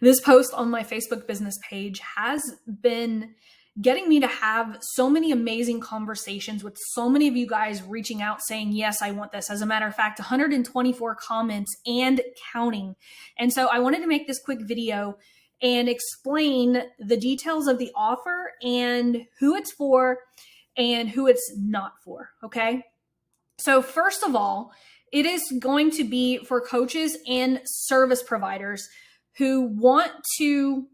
This post on my Facebook business page has been getting me to have so many amazing conversations with so many of you guys reaching out saying, yes, I want this. As a matter of fact, 124 comments and counting. And so I wanted to make this quick video and explain the details of the offer and who it's for and who it's not for. Okay. So first of all, it is going to be for coaches and service providers who want to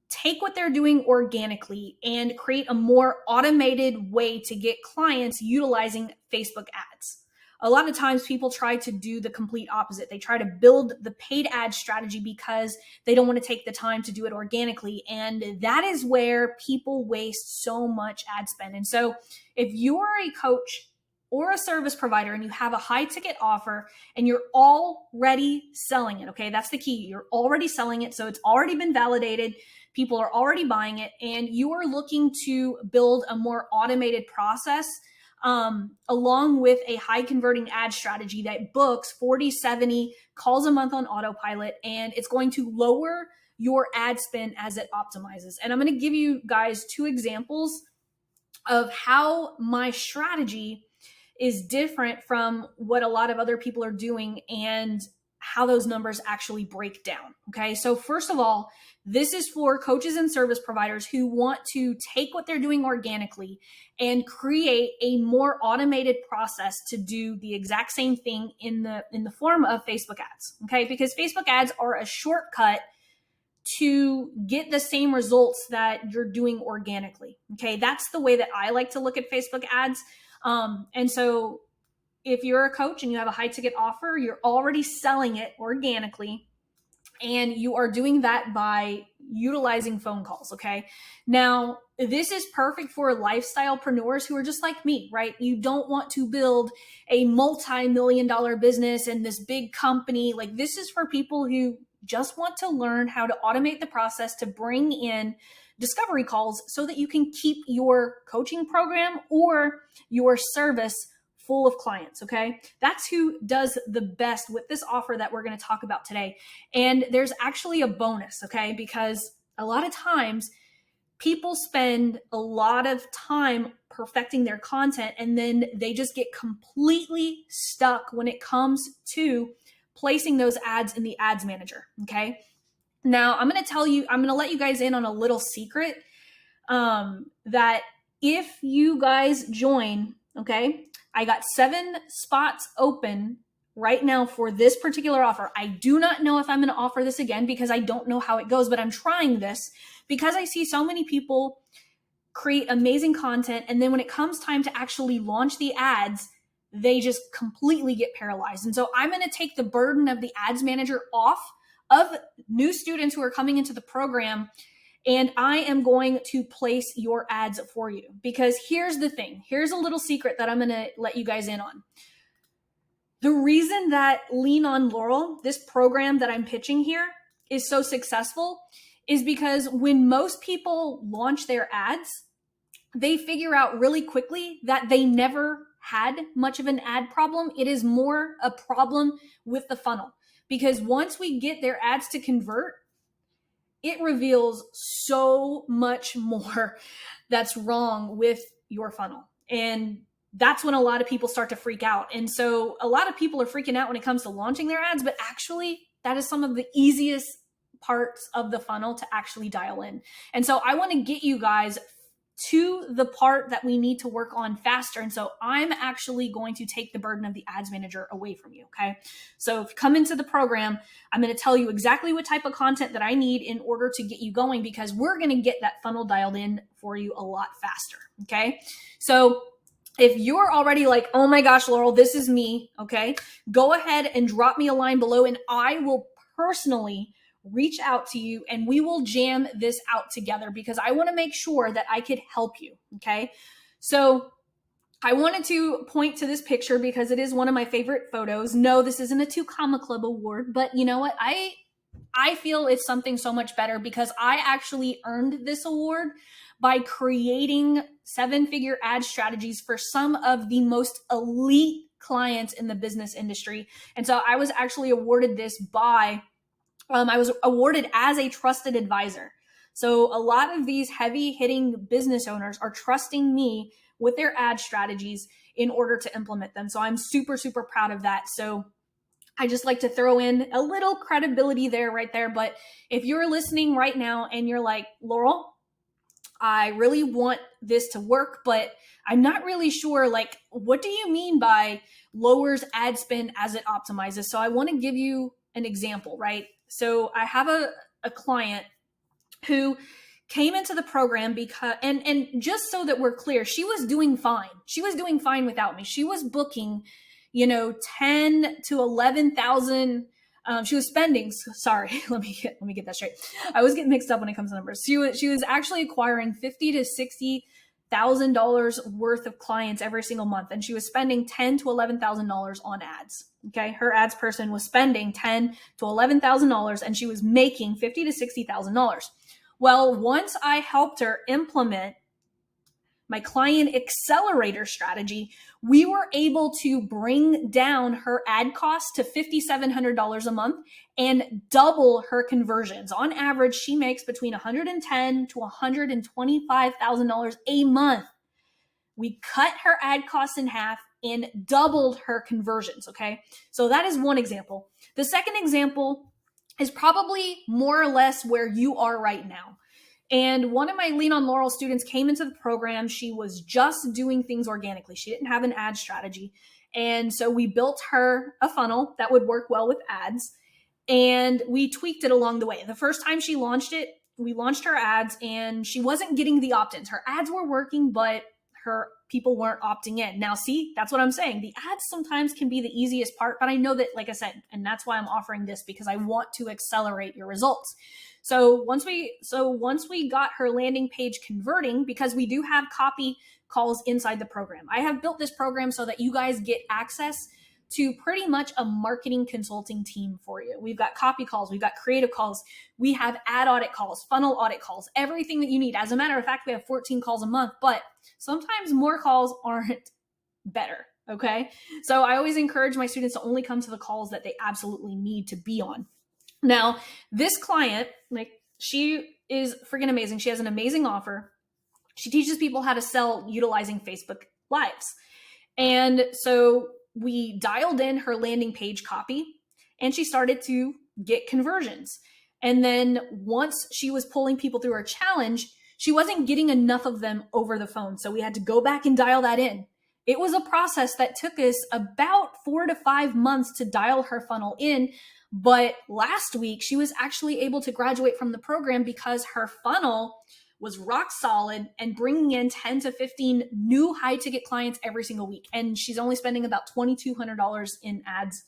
take what they're doing organically and create a more automated way to get clients utilizing Facebook ads. A lot of times people try to do the complete opposite. They try to build the paid ad strategy because they don't want to take the time to do it organically. And that is where people waste so much ad spend. And so if you are a coach or a service provider and you have a high ticket offer and you're already selling it, okay, that's the key. You're already selling it. So it's already been validated. People are already buying it, and you are looking to build a more automated process along with a high converting ad strategy that books 40, 70 calls a month on autopilot, and it's going to lower your ad spend as it optimizes. And I'm going to give you guys 2 examples of how my strategy is different from what a lot of other people are doing and how those numbers actually break down. Okay. So first of all, this is for coaches and service providers who want to take what they're doing organically and create a more automated process to do the exact same thing in the form of Facebook ads. Okay. Because Facebook ads are a shortcut to get the same results that you're doing organically. Okay. That's the way that I like to look at Facebook ads. And so if you're a coach and you have a high ticket offer, you're already selling it organically, and you are doing that by utilizing phone calls. Okay. Now, this is perfect for lifestylepreneurs who are just like me, right? You don't want to build a multi-million-dollar business and this big company. Like, this is for people who just want to learn how to automate the process to bring in discovery calls so that you can keep your coaching program or your service full of clients. Okay. That's who does the best with this offer that we're going to talk about today. And there's actually a bonus. Okay. Because a lot of times people spend a lot of time perfecting their content, and then they just get completely stuck when it comes to placing those ads in the ads manager. Okay. Now I'm going to let you guys in on a little secret, that if you guys join, okay, I got 7 spots open right now for this particular offer. I do not know if I'm going to offer this again because I don't know how it goes, but I'm trying this because I see so many people create amazing content, and then when it comes time to actually launch the ads, they just completely get paralyzed. And so I'm going to take the burden of the ads manager off of new students who are coming into the program, and I am going to place your ads for you. Because here's the thing. Here's a little secret that I'm going to let you guys in on. The reason that Lean on Laurel, this program that I'm pitching here, is so successful is because when most people launch their ads, they figure out really quickly that they never had much of an ad problem. It is more a problem with the funnel. Because once we get their ads to convert, it reveals so much more that's wrong with your funnel. And that's when a lot of people start to freak out. And so a lot of people are freaking out when it comes to launching their ads, but actually that is some of the easiest parts of the funnel to actually dial in. And so I want to get you guys to the part that we need to work on faster. And so I'm actually going to take the burden of the ads manager away from you. Okay. So if you come into the program, I'm going to tell you exactly what type of content that I need in order to get you going, because we're going to get that funnel dialed in for you a lot faster. Okay. So if you're already like, oh my gosh, Laurel, this is me. Okay. Go ahead and drop me a line below, and I will personally reach out to you and we will jam this out together, because I want to make sure that I could help you. Okay. So I wanted to point to this picture because it is one of my favorite photos. No, this isn't a 2 Comma Club award, but you know what? I feel it's something so much better because I actually earned this award by creating 7-figure ad strategies for some of the most elite clients in the business industry. And so I was actually awarded this by I was awarded as a trusted advisor. So a lot of these heavy hitting business owners are trusting me with their ad strategies in order to implement them. So I'm super, super proud of that. So I just like to throw in a little credibility there, right there. But if you're listening right now and you're like, Laurel, I really want this to work, but I'm not really sure, like, what do you mean by lowers ad spend as it optimizes? So I want to give you an example, right? So I have a client who came into the program because and just so that we're clear, she was doing fine. She was doing fine without me. She was booking, 10 to 11,000. She was spending. Sorry, let me get that straight. I was getting mixed up when it comes to numbers. She was actually acquiring $50,000 to $60,000 worth of clients every single month, and she was spending $10,000 to $11,000 on ads. Okay, her ads person was spending $10,000 to $11,000, and she was making $50,000 to $60,000. Well, once I helped her implement my client accelerator strategy, we were able to bring down her ad cost to $5,700 a month and double her conversions. On average, she makes between $110,000 to $125,000 a month. We cut her ad costs in half and doubled her conversions. Okay, so that is one example. The second example is probably more or less where you are right now. And one of my Lean on Laurel students came into the program. She was just doing things organically. She didn't have an ad strategy. And so we built her a funnel that would work well with ads. And we tweaked it along the way. The first time she launched it, we launched her ads and she wasn't getting the opt-ins. Her ads were working, but her people weren't opting in. Now, see, that's what I'm saying. The ads sometimes can be the easiest part, but I know that, like I said, and that's why I'm offering this, because I want to accelerate your results. So once we got her landing page converting, because we do have copy calls inside the program. I have built this program so that you guys get access to pretty much a marketing consulting team for you. We've got copy calls, we've got creative calls, we have ad audit calls, funnel audit calls, everything that you need. As a matter of fact, we have 14 calls a month, but sometimes more calls aren't better. Okay. So I always encourage my students to only come to the calls that they absolutely need to be on. Now, this client, like, she is freaking amazing. She has an amazing offer. She teaches people how to sell utilizing Facebook Lives. And so we dialed in her landing page copy and she started to get conversions. And then once she was pulling people through her challenge, she wasn't getting enough of them over the phone. So we had to go back and dial that in. It was a process that took us about 4 to 5 months to dial her funnel in. But last week, she was actually able to graduate from the program because her funnel was rock solid and bringing in 10 to 15 new high ticket clients every single week. And she's only spending about $2,200 in ads,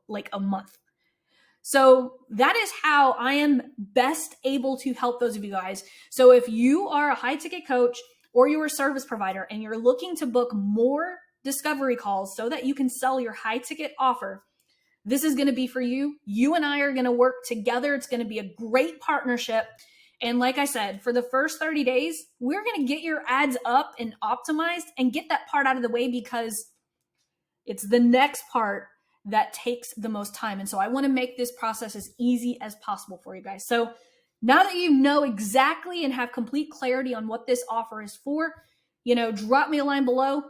like a month. So that is how I am best able to help those of you guys. So if you are a high ticket coach or you're a service provider and you're looking to book more discovery calls so that you can sell your high ticket offer, this is going to be for you. You and I are going to work together. It's going to be a great partnership. And like I said, for the first 30 days, we're going to get your ads up and optimized and get that part out of the way, because it's the next part that takes the most time. And so I want to make this process as easy as possible for you guys. So now that you know exactly and have complete clarity on what this offer is for, drop me a line below.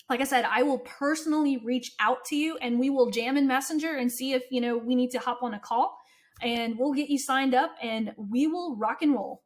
Like I said, I will personally reach out to you and we will jam in Messenger and see if, we need to hop on a call, and we'll get you signed up and we will rock and roll.